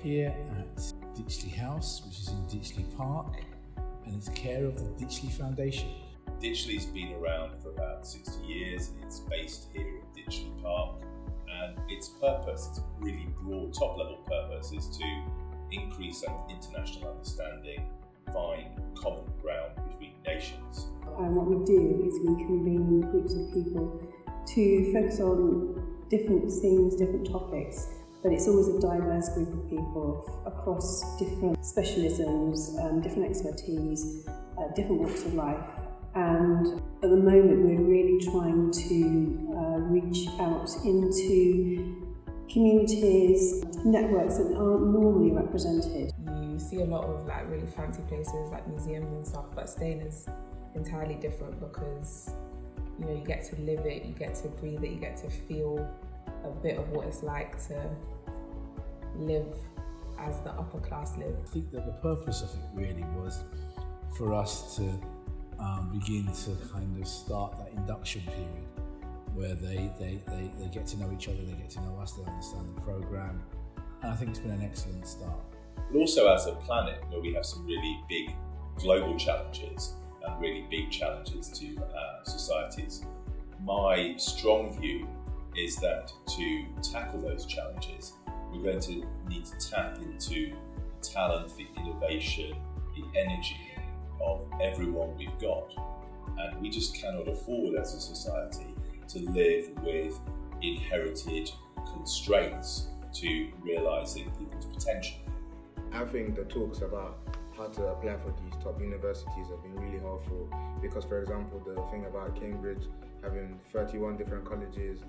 here at Ditchley House, which is in Ditchley Park, and it's care of the Ditchley Foundation. Ditchley's been around for about 60 years. It's based here at Ditchley Park, and its purpose, its really broad top-level purpose, is to increase international understanding, find common ground between nations. And what we do is we convene groups of people to focus on different themes, different topics, but it's always a diverse group of people across different specialisms, different expertise, different walks of life. And at the moment we're really trying to reach out into communities, networks that aren't normally represented. You see a lot of really fancy places like museums and stuff, but staying is entirely different because you get to live it, you get to breathe it, you get to feel a bit of what it's like to live as the upper class live. I think that the purpose of it really was for us to begin to kind of start that induction period where they get to know each other, they get to know us, they understand the programme, and I think it's been an excellent start. But also as a planet where we have some really big global challenges and really big challenges to societies, my strong view is that to tackle those challenges, we're going to need to tap into the talent, the innovation, the energy of everyone we've got. And we just cannot afford as a society to live with inherited constraints to realising people's potential. I think the talks about how to apply for these top universities have been really helpful because, for example, the thing about Cambridge having 31 different colleges,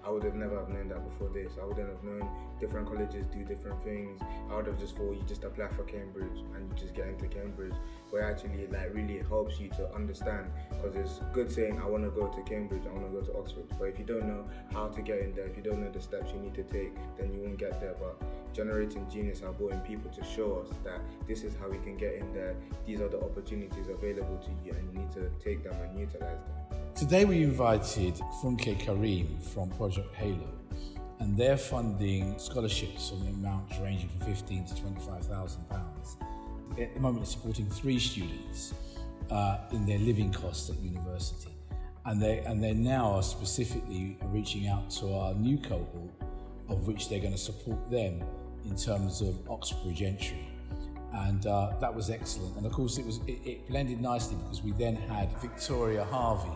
I would have never have known that before this. I wouldn't have known different colleges do different things. I would have just thought you just apply for Cambridge and you just get into Cambridge, where actually really helps you to understand, because it's good saying I want to go to Cambridge, I want to go to Oxford, but if you don't know how to get in there, if you don't know the steps you need to take, then you won't get there. But Generating Genius are brought in people to show us that this is how we can get in there, these are the opportunities available to you, and you need to take them and utilize them. Today we invited Funke Karim from Project Halo, and they're funding scholarships on the amounts ranging from £15,000 to £25,000. At the moment, it's supporting 3 students in their living costs at university, and they now are specifically reaching out to our new cohort, of which they're going to support them in terms of Oxbridge entry. And that was excellent. And of course, it blended nicely because we then had Victoria Harvey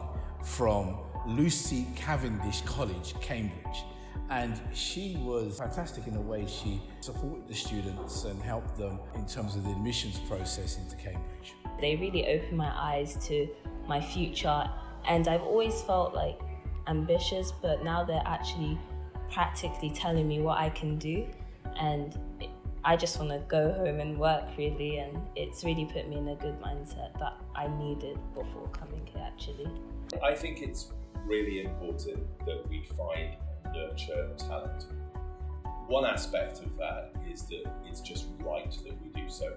from Lucy Cavendish College, Cambridge. And she was fantastic in the way she supported the students and helped them in terms of the admissions process into Cambridge. They really opened my eyes to my future, and I've always felt ambitious, but now they're actually practically telling me what I can do, and I just want to go home and work really, and it's really put me in a good mindset that I needed before coming here actually. I think it's really important that we find and nurture talent. One aspect of that is that it's just right that we do so,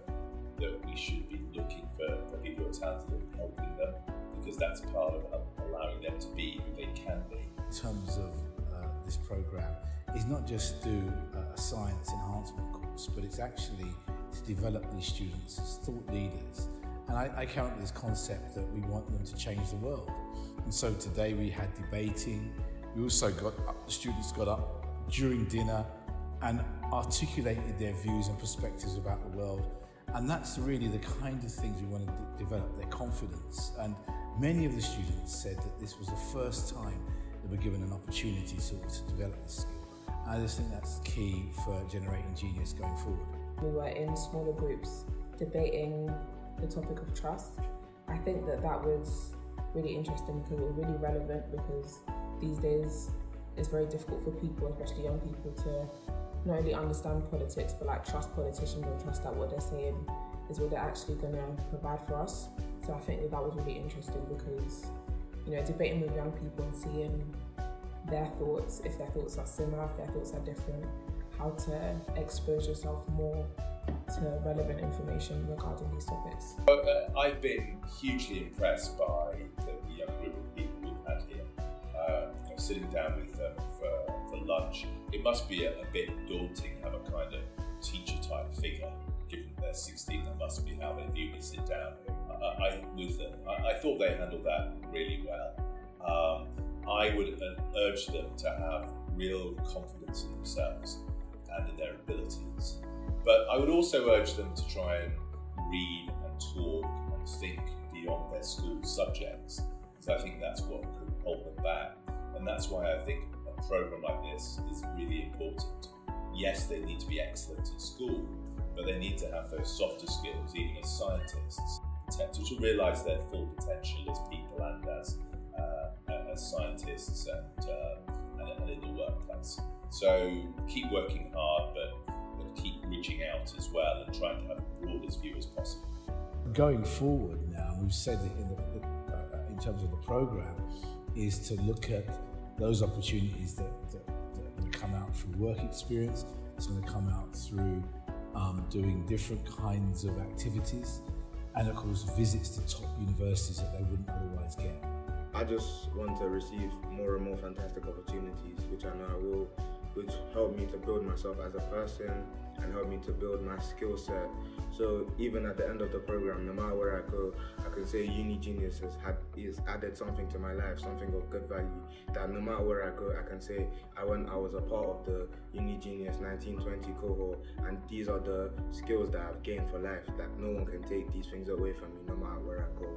that we should be looking for people who are talented and helping them, because that's part of allowing them to be who they can be. In terms of this programme, is not just do a science enhancement course, but it's actually to develop these students as thought leaders. And I count this concept that we want them to change the world. And so today we had debating. We also the students got up during dinner and articulated their views and perspectives about the world. And that's really the kind of things we want to develop, their confidence. And many of the students said that this was the first time they were given an opportunity to develop this skill. And I just think that's key for Generating Genius going forward. We were in smaller groups debating the topic of trust. I think that was really interesting because it was really relevant, because these days it's very difficult for people, especially young people, to not only understand politics but trust politicians and trust that what they're saying is what they're actually going to provide for us. So I think that was really interesting because debating with young people and seeing their thoughts, if their thoughts are similar, if their thoughts are different, how to expose yourself more to relevant information regarding these topics. I've been hugely impressed by the young group of people we've had here. Sitting down with them for lunch, it must be a bit daunting to have a kind of teacher type figure. Given that they're 16, that must be how they view me sit down with them. I thought they handled that really well. I would urge them to have real confidence in themselves and in their abilities. But I would also urge them to try and read and talk and think beyond their school subjects, because I think that's what could hold them back. And that's why I think a program like this is really important. Yes, they need to be excellent at school, but they need to have those softer skills, even as scientists, to realise their full potential as people and as scientists and in the workplace. So keep working hard, but keep reaching out as well and trying to have the broadest view as possible. Going forward now, we've said it in terms of the programme, is to look at those opportunities that will come out through work experience. It's going to come out through doing different kinds of activities, and of course visits to top universities that they wouldn't otherwise get. I just want to receive more and more fantastic opportunities, which I know I will, which help me to build myself as a person and help me to build my skill set. So even at the end of the program, no matter where I go, I can say Uni Genius has added something to my life, something of good value, that no matter where I go, I can say I was a part of the Uni Genius 1920 cohort, and these are the skills that I've gained for life, that no one can take these things away from me no matter where I go.